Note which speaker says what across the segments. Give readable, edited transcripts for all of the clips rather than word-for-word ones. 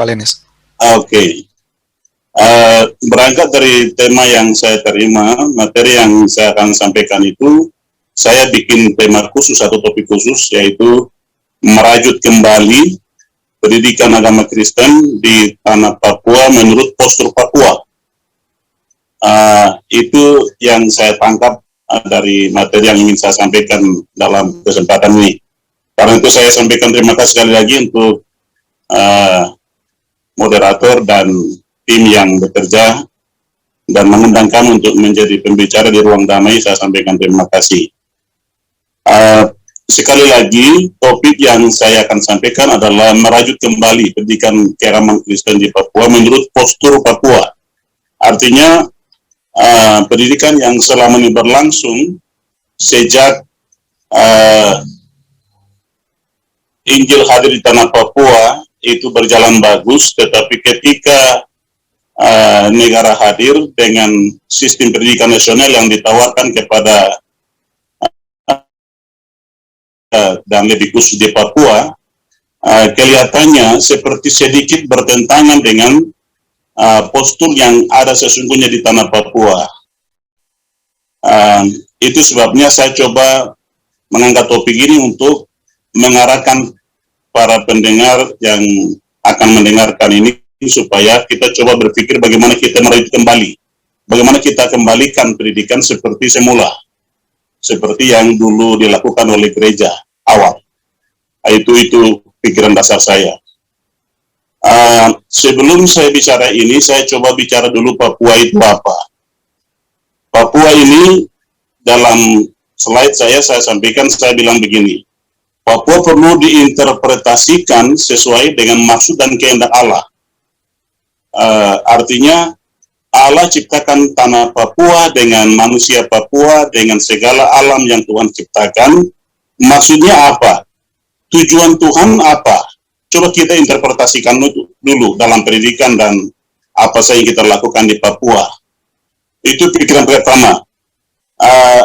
Speaker 1: Pak Lenis.
Speaker 2: Oke. Berangkat dari tema yang saya terima, materi yang saya akan sampaikan itu, saya bikin tema khusus atau topik khusus, yaitu merajut kembali pendidikan agama Kristen di tanah Papua menurut postur Papua. Itu yang saya tangkap dari materi yang ingin saya sampaikan dalam kesempatan ini. Karena itu saya sampaikan terima kasih sekali lagi untuk moderator dan tim yang bekerja dan mengundang kami untuk menjadi pembicara di ruang damai. Saya sampaikan terima kasih. Sekali lagi, topik yang saya akan sampaikan adalah merajut kembali pendidikan keagamaan Kristen di Papua menurut postur Papua. Artinya, pendidikan yang selama ini berlangsung sejak Injil hadir di tanah Papua itu berjalan bagus, tetapi ketika negara hadir dengan sistem pendidikan nasional yang ditawarkan kepada dan lebih khusus di Papua, kelihatannya seperti sedikit bertentangan dengan postur yang ada sesungguhnya di tanah Papua. Itu sebabnya saya coba mengangkat topik ini untuk mengarahkan para pendengar yang akan mendengarkan ini supaya kita coba berpikir bagaimana kita merajut kembali, bagaimana kita kembalikan pendidikan seperti semula, seperti yang dulu dilakukan oleh gereja awal. Itu pikiran dasar saya. Sebelum saya bicara ini, saya coba bicara dulu Papua itu apa. Papua ini dalam slide saya sampaikan, saya bilang begini. Papua perlu diinterpretasikan sesuai dengan maksud dan kehendak Allah. Artinya Allah ciptakan tanah Papua dengan manusia Papua, dengan segala alam yang Tuhan ciptakan. Maksudnya apa? Tujuan Tuhan apa? Coba kita interpretasikan dulu dalam pendidikan dan apa saja yang kita lakukan di Papua. Itu pikiran pertama.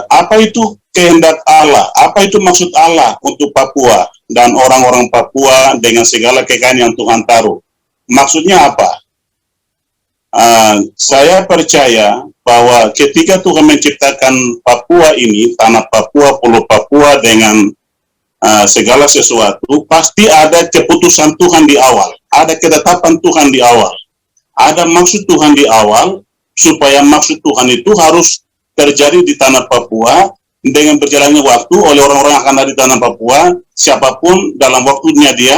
Speaker 2: Apa itu kehendak Allah? Apa itu maksud Allah untuk Papua dan orang-orang Papua dengan segala kekayaan yang Tuhan taruh? Maksudnya apa? Saya percaya bahwa ketika Tuhan menciptakan Papua ini, tanah Papua, pulau Papua dengan segala sesuatu, pasti ada keputusan Tuhan di awal, ada ketetapan Tuhan di awal, ada maksud Tuhan di awal, supaya maksud Tuhan itu harus terjadi di tanah Papua dengan berjalannya waktu oleh orang-orang yang akan ada di tanah Papua, siapapun dalam waktunya dia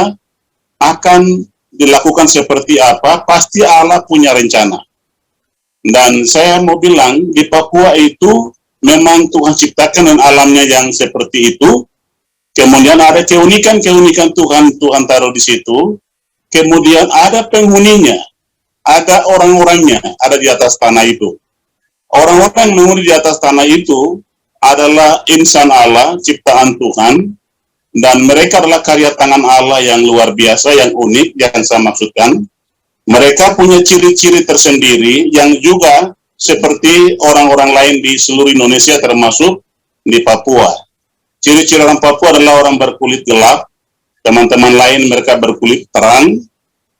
Speaker 2: akan dilakukan seperti apa, pasti Allah punya rencana. Dan saya mau bilang, di Papua itu memang Tuhan ciptakan dan alamnya yang seperti itu, kemudian ada keunikan-keunikan Tuhan taruh di situ, kemudian ada penghuninya, ada orang-orangnya, ada di atas tanah itu. Orang-orang yang menghuni di atas tanah itu adalah insan Allah, ciptaan Tuhan, dan mereka adalah karya tangan Allah yang luar biasa, yang unik, yang saya maksudkan. Mereka punya ciri-ciri tersendiri yang juga seperti orang-orang lain di seluruh Indonesia termasuk di Papua. Ciri-ciri orang Papua adalah orang berkulit gelap, teman-teman lain mereka berkulit terang,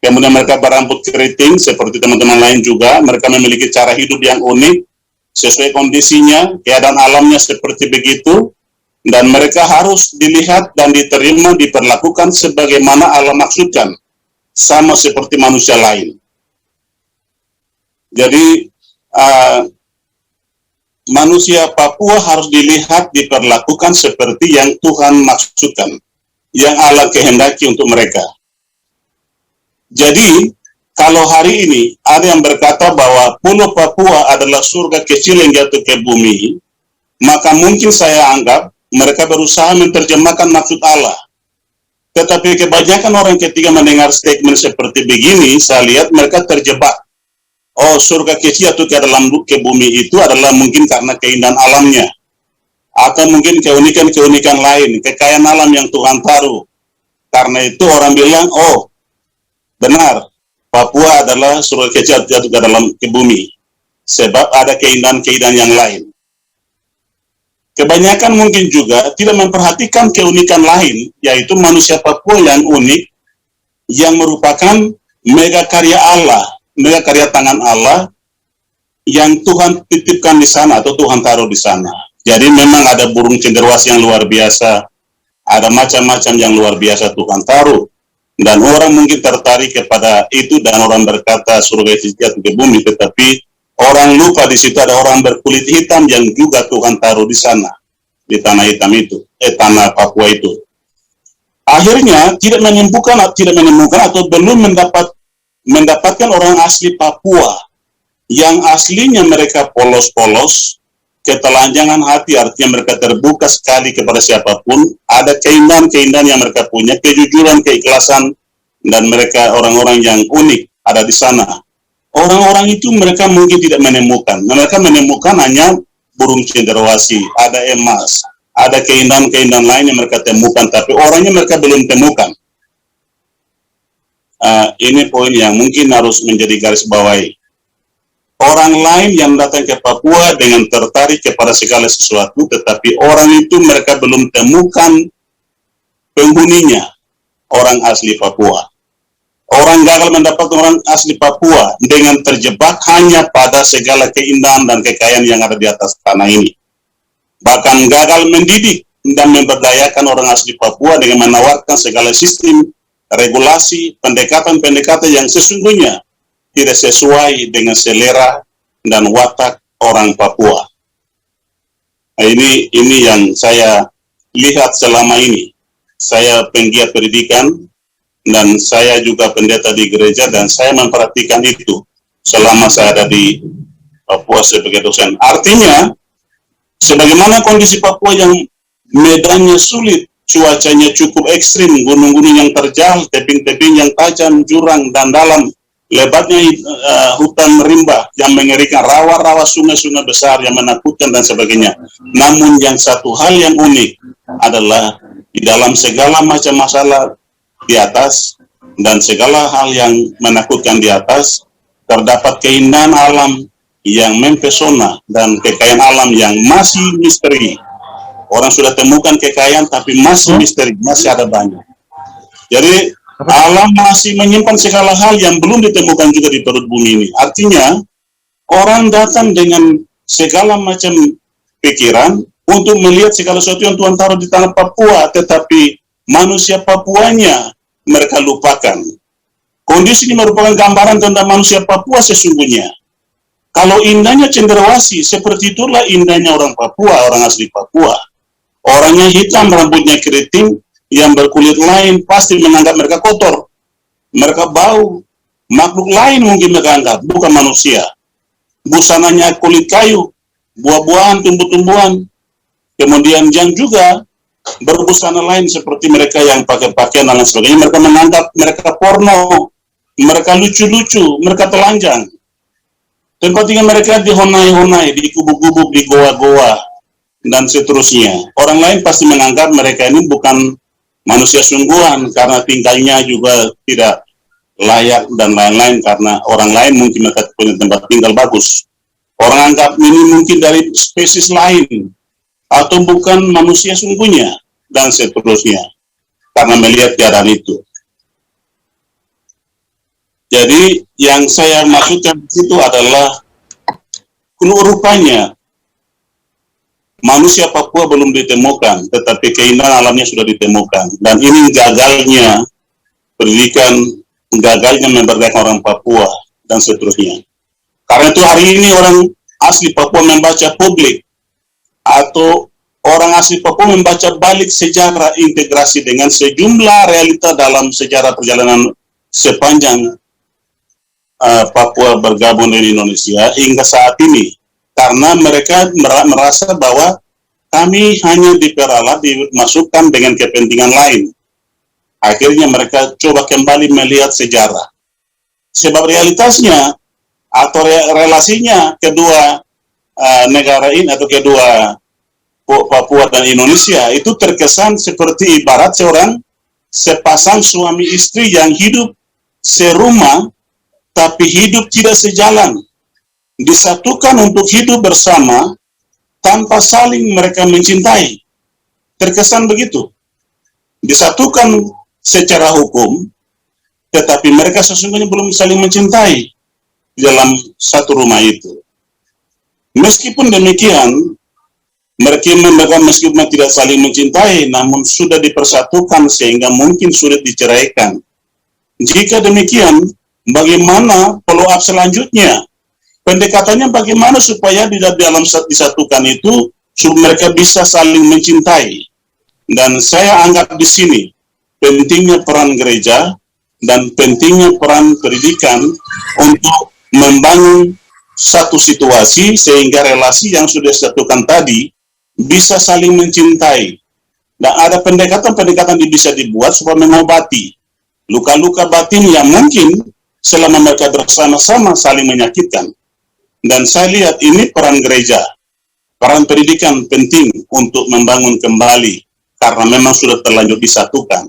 Speaker 2: kemudian mereka berambut keriting seperti teman-teman lain juga, mereka memiliki cara hidup yang unik, sesuai kondisinya, keadaan alamnya seperti begitu, dan mereka harus dilihat dan diterima, diperlakukan sebagaimana Allah maksudkan, sama seperti manusia lain. Jadi, manusia Papua harus dilihat, diperlakukan seperti yang Tuhan maksudkan, yang Allah kehendaki untuk mereka. Jadi, kalau hari ini ada yang berkata bahwa Pulau Papua adalah surga kecil yang jatuh ke bumi, maka mungkin saya anggap mereka berusaha menerjemahkan maksud Allah. Tetapi kebanyakan orang ketika mendengar statement seperti begini, saya lihat mereka terjebak. Oh, surga kecil jatuh ke dalam ke bumi itu adalah mungkin karena keindahan alamnya, atau mungkin keunikan-keunikan lain, kekayaan alam yang Tuhan taruh. Karena itu orang bilang, oh, benar, Papua adalah surga kecil jatuh ke dalam ke bumi, sebab ada keindahan-keindahan yang lain. Kebanyakan mungkin juga tidak memperhatikan keunikan lain, yaitu manusia Papua yang unik, yang merupakan mega karya Allah, mega karya tangan Allah yang Tuhan titipkan di sana atau Tuhan taruh di sana. Jadi memang ada burung cenderawasih yang luar biasa, ada macam-macam yang luar biasa Tuhan taruh. Dan orang mungkin tertarik kepada itu dan orang berkata surga itu jatuh ke bumi, tetapi orang lupa di situ ada orang berkulit hitam yang juga Tuhan taruh di sana, di tanah hitam itu, tanah Papua itu. Akhirnya tidak menemukan atau belum mendapatkan orang asli Papua yang aslinya mereka polos-polos, ketelanjangan hati, artinya mereka terbuka sekali kepada siapapun, ada keindahan-keindahan yang mereka punya, kejujuran, keikhlasan, dan mereka orang-orang yang unik ada di sana. Orang-orang itu mereka mungkin tidak menemukan, mereka menemukan hanya burung cenderawasih, ada emas, ada keindahan-keindahan lain yang mereka temukan, tapi orangnya mereka belum temukan. Ini poin yang mungkin harus menjadi garis bawahi. Orang lain yang datang ke Papua dengan tertarik kepada segala sesuatu, tetapi orang itu mereka belum temukan penghuninya, orang asli Papua. Orang gagal mendapatkan orang asli Papua dengan terjebak hanya pada segala keindahan dan kekayaan yang ada di atas tanah ini. Bahkan gagal mendidik dan memberdayakan orang asli Papua dengan menawarkan segala sistem, regulasi, pendekatan-pendekatan yang sesungguhnya tidak sesuai dengan selera dan watak orang Papua. Nah, ini yang saya lihat selama ini. Saya penggiat pendidikan dan saya juga pendeta di gereja dan saya memperhatikan itu selama saya ada di Papua sebagai dosen. Artinya, sebagaimana kondisi Papua yang medannya sulit, cuacanya cukup ekstrim, gunung-gunung yang terjal, tebing-tebing yang tajam, jurang dan dalam, lebatnya hutan rimba yang mengerikan, rawa-rawa sungai-sungai besar yang menakutkan dan sebagainya. Namun yang satu hal yang unik adalah di dalam segala macam masalah di atas dan segala hal yang menakutkan di atas, terdapat keindahan alam yang mempesona dan kekayaan alam yang masih misteri. Orang sudah temukan kekayaan tapi masih misteri, masih ada banyak. Jadi alam masih menyimpan segala hal yang belum ditemukan juga di perut bumi ini. Artinya, orang datang dengan segala macam pikiran untuk melihat segala sesuatu yang Tuhan taruh di tanah Papua, tetapi manusia Papuanya mereka lupakan. Kondisi ini merupakan gambaran tentang manusia Papua sesungguhnya. Kalau indahnya cenderawasih, seperti itulah indahnya orang Papua, orang asli Papua. Orangnya hitam, rambutnya keriting, yang berkulit lain pasti menganggap mereka kotor, mereka bau, makhluk lain mungkin mereka anggap, bukan manusia. Busananya kulit kayu, buah-buahan, tumbuh-tumbuhan, kemudian yang juga berbusana lain seperti mereka yang pakai pakaian dan lain sebagainya, mereka menganggap mereka porno, mereka lucu-lucu, mereka telanjang. Tempat tinggal mereka dihonai-honai, di gubuk-gubuk, di goa-goa, dan seterusnya. Orang lain pasti menganggap mereka ini bukan manusia sungguhan karena tinggalnya juga tidak layak dan lain-lain, karena orang lain mungkin mereka punya tempat tinggal bagus. Orang anggap ini mungkin dari spesies lain atau bukan manusia sungguhnya dan seterusnya karena melihat keadaan itu. Jadi yang saya maksudkan itu adalah rupanya manusia Papua belum ditemukan, tetapi keindahan alamnya sudah ditemukan. Dan ini gagalnya pendidikan, gagalnya memberdayakan orang Papua, dan seterusnya. Karena itu hari ini orang asli Papua membaca publik, atau orang asli Papua membaca balik sejarah integrasi dengan sejumlah realita dalam sejarah perjalanan sepanjang Papua bergabung dengan Indonesia hingga saat ini. Karena mereka merasa bahwa kami hanya diperalat, dimasukkan dengan kepentingan lain. Akhirnya mereka coba kembali melihat sejarah. Sebab realitasnya atau relasinya kedua negara ini atau kedua Papua dan Indonesia itu terkesan seperti ibarat sepasang suami istri yang hidup serumah tapi hidup tidak sejalan. Disatukan untuk hidup bersama tanpa saling mereka mencintai. Terkesan begitu. Disatukan secara hukum, tetapi mereka sesungguhnya belum saling mencintai di dalam satu rumah itu. Meskipun demikian, mereka meskipun tidak saling mencintai, namun sudah dipersatukan sehingga mungkin sulit diceraikan. Jika demikian, bagaimana follow up selanjutnya? Pendekatannya bagaimana supaya di dalam disatukan itu mereka bisa saling mencintai. Dan saya anggap di sini pentingnya peran gereja dan pentingnya peran pendidikan untuk membangun satu situasi sehingga relasi yang sudah disatukan tadi bisa saling mencintai. Dan ada pendekatan-pendekatan yang bisa dibuat supaya mengobati luka-luka batin yang mungkin selama mereka bersama-sama saling menyakitkan. Dan saya lihat ini peran gereja, peran pendidikan penting untuk membangun kembali karena memang sudah terlanjur disatukan.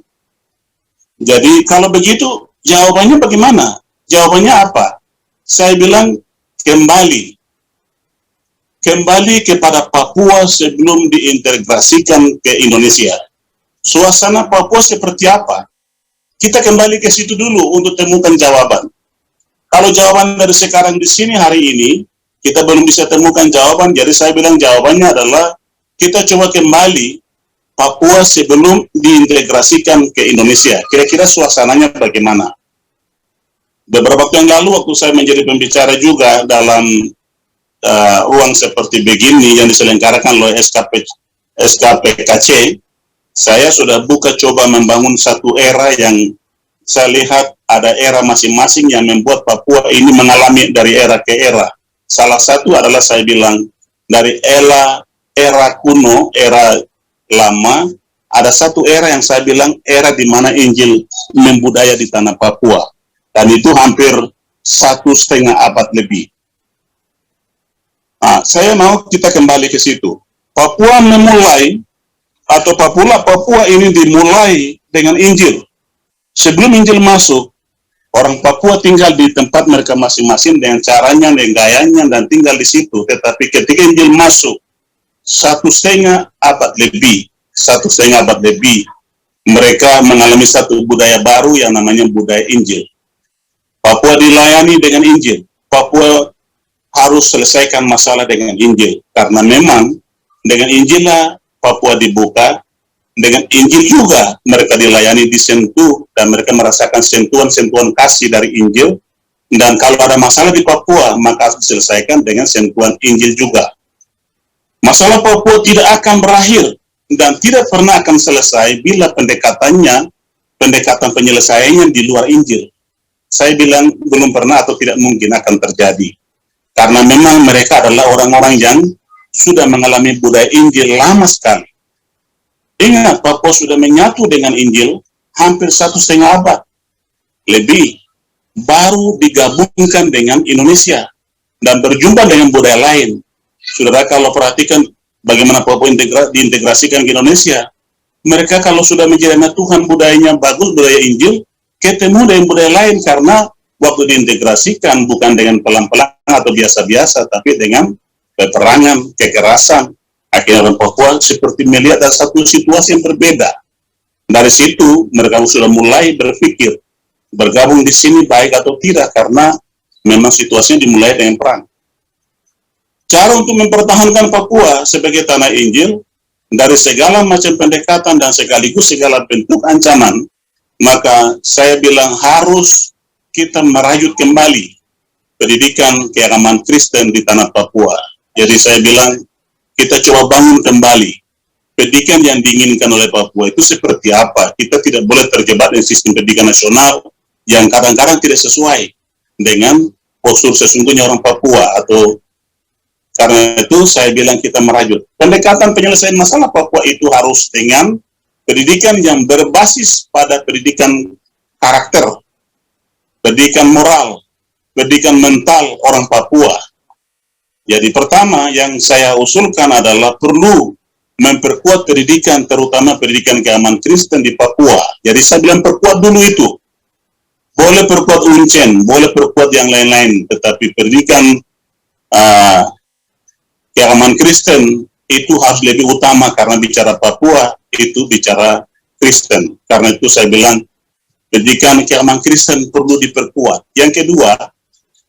Speaker 2: Jadi kalau begitu jawabannya bagaimana? Jawabannya apa? Saya bilang kembali kepada Papua sebelum diintegrasikan ke Indonesia. Suasana Papua seperti apa? Kita kembali ke situ dulu untuk temukan jawaban. Kalau jawaban dari sekarang di sini hari ini, kita belum bisa temukan jawaban, jadi saya bilang jawabannya adalah kita coba kembali Papua sebelum diintegrasikan ke Indonesia. Kira-kira suasananya bagaimana? Beberapa waktu yang lalu, waktu saya menjadi pembicara juga dalam ruang seperti begini yang diselenggarakan oleh SKPKC, saya sudah buka coba membangun satu era yang saya lihat ada era masing-masing yang membuat Papua ini mengalami dari era ke era. Salah satu adalah saya bilang dari era kuno, era lama, ada satu era yang saya bilang era di mana Injil membudaya di tanah Papua, dan itu hampir 1,5 abad lebih. Nah, saya mau kita kembali ke situ. Papua memulai atau Papua ini dimulai dengan Injil. Sebelum Injil masuk, orang Papua tinggal di tempat mereka masing-masing dengan caranya, dengan gayanya, dan tinggal di situ. Tetapi ketika Injil masuk, 1,5 abad lebih, mereka mengalami satu budaya baru yang namanya budaya Injil. Papua dilayani dengan Injil. Papua harus selesaikan masalah dengan Injil. Karena memang dengan Injillah Papua dibuka, dengan Injil juga mereka dilayani, disentuh, dan mereka merasakan sentuhan-sentuhan kasih dari Injil. Dan kalau ada masalah di Papua, maka harus diselesaikan dengan sentuhan Injil juga. Masalah Papua tidak akan berakhir dan tidak pernah akan selesai bila pendekatan penyelesaiannya di luar Injil. Saya bilang belum pernah atau tidak mungkin akan terjadi. Karena memang mereka adalah orang-orang yang sudah mengalami budaya Injil lama sekali. Ingat, Papua sudah menyatu dengan Injil hampir 1,5 abad lebih, baru digabungkan dengan Indonesia dan berjumpa dengan budaya lain. Saudara kalau perhatikan bagaimana Papua diintegrasikan ke Indonesia, mereka kalau sudah menjadi anak Tuhan, budayanya bagus, budaya Injil, ketemu dengan budaya lain karena waktu diintegrasikan bukan dengan pelan-pelan atau biasa-biasa, tapi dengan peperangan, kekerasan. Akhirnya orang Papua seperti melihat ada satu situasi yang berbeda. Dari situ mereka sudah mulai berpikir bergabung di sini baik atau tidak, karena memang situasinya dimulai dengan perang. Cara untuk mempertahankan Papua sebagai tanah Injil dari segala macam pendekatan dan sekaligus segala bentuk ancaman, maka saya bilang harus kita merajut kembali pendidikan keagamaan Kristen di tanah Papua. Jadi saya bilang kita coba bangun kembali pendidikan yang diinginkan oleh Papua itu seperti apa. Kita tidak boleh terjebak dengan sistem pendidikan nasional yang kadang-kadang tidak sesuai dengan postur sesungguhnya orang Papua. Atau karena itu saya bilang kita merajut pendekatan penyelesaian masalah Papua itu harus dengan pendidikan yang berbasis pada pendidikan karakter, pendidikan moral, pendidikan mental orang Papua. Jadi pertama yang saya usulkan adalah perlu memperkuat pendidikan, terutama pendidikan keagamaan Kristen di Papua. Jadi saya bilang perkuat dulu itu. Boleh perkuat Uncen, boleh perkuat yang lain-lain, tetapi pendidikan keagamaan Kristen itu harus lebih utama, karena bicara Papua itu bicara Kristen. Karena itu saya bilang pendidikan keagamaan Kristen perlu diperkuat. Yang kedua,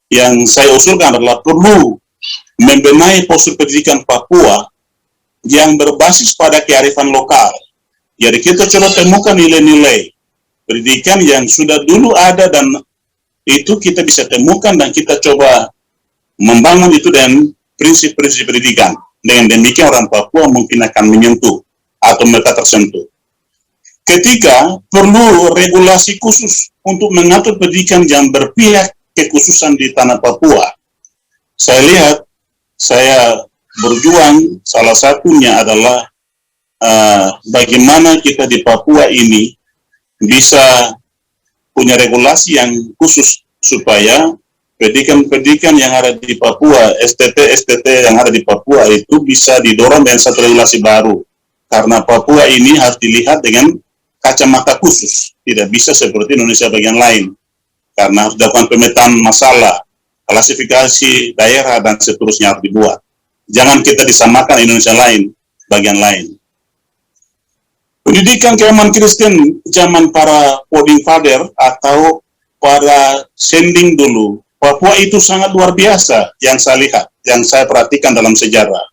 Speaker 2: yang saya usulkan adalah perlu membenahi postur pendidikan Papua yang berbasis pada kearifan lokal. Jadi kita coba temukan nilai-nilai pendidikan yang sudah dulu ada dan itu kita bisa temukan dan kita coba membangun itu dan prinsip-prinsip pendidikan. Dengan demikian orang Papua mungkin akan menyentuh atau mereka tersentuh. Ketiga, perlu regulasi khusus untuk mengatur pendidikan yang berpihak kekhususan di tanah Papua. Saya lihat, saya berjuang, salah satunya adalah bagaimana kita di Papua ini bisa punya regulasi yang khusus supaya pendidikan-pendidikan yang ada di Papua, STT yang ada di Papua itu bisa didorong dengan satu regulasi baru. Karena Papua ini harus dilihat dengan kacamata khusus, tidak bisa seperti Indonesia bagian lain. Karena harus dilakukan pemetaan masalah, klasifikasi daerah, dan seterusnya harus dibuat. Jangan kita disamakan Indonesia lain, bagian lain. Pendidikan keagamaan Kristen zaman para founding father atau para sending dulu, Papua itu sangat luar biasa yang saya lihat, yang saya perhatikan dalam sejarah.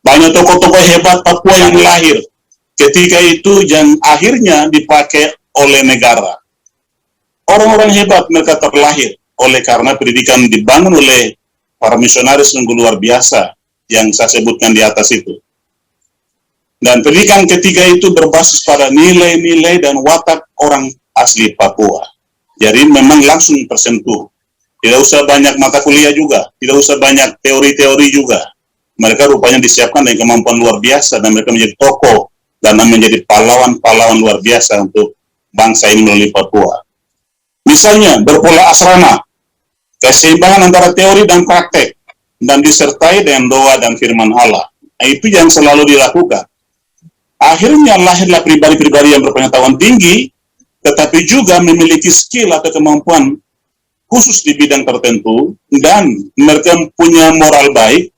Speaker 2: Banyak tokoh-tokoh hebat Papua yang lahir ketika itu yang akhirnya dipakai oleh negara. Orang-orang hebat mereka terlahir oleh karena pendidikan dibangun oleh para misionaris yang luar biasa yang saya sebutkan di atas itu. Dan pendidikan ketiga itu berbasis pada nilai-nilai dan watak orang asli Papua. Jadi memang langsung tersentuh. Tidak usah banyak mata kuliah juga, tidak usah banyak teori-teori juga. Mereka rupanya disiapkan dengan kemampuan luar biasa dan mereka menjadi tokoh dan menjadi pahlawan-pahlawan luar biasa untuk bangsa ini melalui Papua. Misalnya berpola asrama, keseimbangan antara teori dan praktek, dan disertai dengan doa dan firman Allah. Itu yang selalu dilakukan. Akhirnya lahirlah pribadi-pribadi yang berpengetahuan tinggi, tetapi juga memiliki skill atau kemampuan khusus di bidang tertentu, dan mereka punya moral baik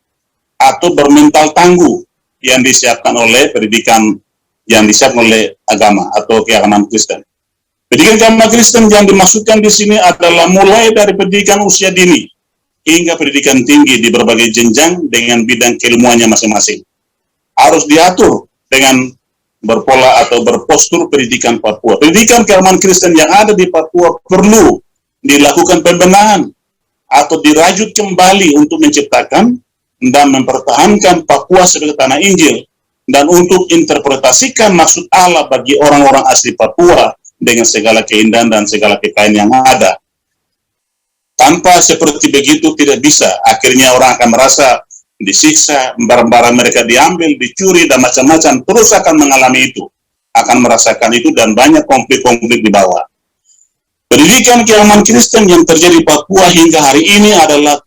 Speaker 2: atau bermental tangguh yang disiapkan oleh pendidikan yang disiapkan oleh agama atau keagamaan Kristen. Pendidikan keagamaan Kristen yang dimaksudkan di sini adalah mulai dari pendidikan usia dini hingga pendidikan tinggi di berbagai jenjang dengan bidang keilmuannya masing-masing. Harus diatur dengan berpola atau berpostur pendidikan Papua. Pendidikan keagamaan Kristen yang ada di Papua perlu dilakukan pembenahan atau dirajut kembali untuk menciptakan dan mempertahankan Papua sebagai tanah Injil dan untuk interpretasikan maksud Allah bagi orang-orang asli Papua dengan segala keindahan dan segala kekayaan yang ada. Tanpa seperti begitu tidak bisa. Akhirnya orang akan merasa disiksa, barang-barang mereka diambil, dicuri, dan macam-macam. Terus akan mengalami itu. Akan merasakan itu dan banyak konflik-konflik di bawah. Pendidikan keagamaan Kristen yang terjadi di Papua hingga hari ini adalah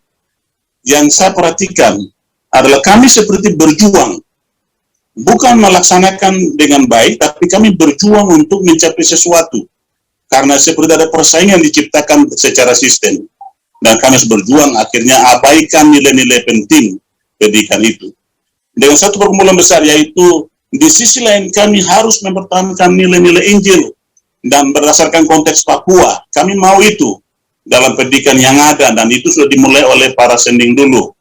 Speaker 2: yang saya perhatikan adalah kami seperti berjuang. Bukan melaksanakan dengan baik, tapi kami berjuang untuk mencapai sesuatu. Karena seperti ada persaingan diciptakan secara sistem. Dan kami harus berjuang, akhirnya abaikan nilai-nilai penting pendidikan itu. Dengan satu pergumulan besar, yaitu di sisi lain kami harus mempertahankan nilai-nilai Injil. Dan berdasarkan konteks Papua, kami mau itu dalam pendidikan yang ada, dan itu sudah dimulai oleh para sending dulu.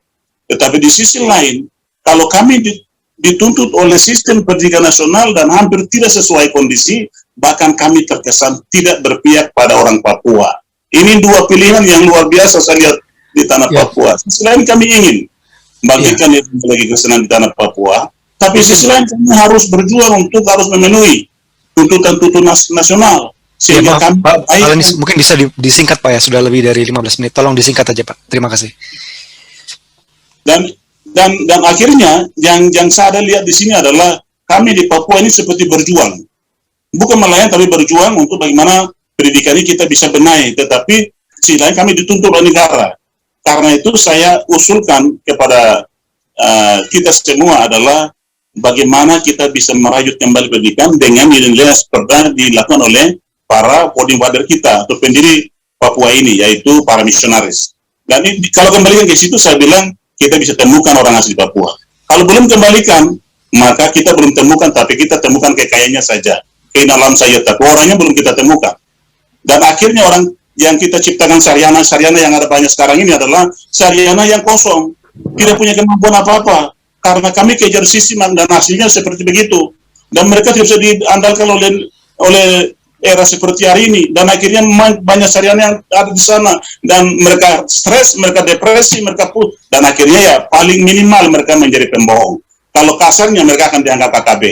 Speaker 2: Tetapi di sisi lain, kalau kami dituntut oleh sistem pendidikan nasional dan hampir tidak sesuai kondisi, bahkan kami terkesan tidak berpihak pada orang Papua. Ini dua pilihan yang luar biasa saya lihat di tanah Papua. Selain kami ingin bagikan lagi kesenangan di tanah Papua, tapi sisi lain kami harus berjuang untuk harus memenuhi tuntutan-tuntutan nasional. Sehingga
Speaker 1: Pak, mungkin bisa disingkat Pak ya, sudah lebih dari 15 menit. Tolong disingkat aja Pak. Terima kasih.
Speaker 2: Dan akhirnya yang saya lihat di sini adalah kami di Papua ini seperti berjuang. Bukan melayani tapi berjuang untuk bagaimana pendidikan ini kita bisa benahi, tetapi sisi lain kami dituntut oleh negara. Karena itu saya usulkan kepada kita semua adalah bagaimana kita bisa merajut kembali pendidikan dengan nilai-nilai seperti dilakukan oleh para founding father kita atau pendiri Papua ini, yaitu para misionaris. Dan kalau kembalikan ke situ, saya bilang kita bisa temukan orang asli Papua. Kalau belum kembalikan, maka kita belum temukan, tapi kita temukan kekayaannya saja. Keindahan alam saja, tapi orangnya belum kita temukan. Dan akhirnya orang yang kita ciptakan Saryana yang ada banyak sekarang ini adalah Saryana yang kosong, tidak punya kemampuan apa-apa, karena kami kejar sistem dan hasilnya seperti begitu, dan mereka tidak bisa diandalkan oleh era seperti hari ini, dan akhirnya banyak Saryana yang ada di sana, dan mereka stres, mereka depresi, dan akhirnya ya paling minimal mereka menjadi pembohong. Kalau kasarnya mereka akan dianggap KKB.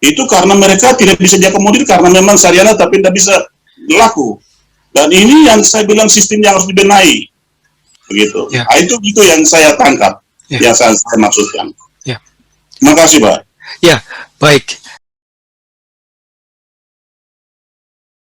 Speaker 2: Itu karena mereka tidak bisa diakomodir karena memang Saryana tapi tidak bisa laku. Dan ini yang saya bilang sistem yang harus dibenahi, begitu.
Speaker 1: Ya.
Speaker 2: Nah, itu yang saya tangkap,
Speaker 1: Ya.
Speaker 2: yang saya maksudkan.
Speaker 1: Ya.
Speaker 2: Terima kasih, Pak.
Speaker 1: Ya, baik.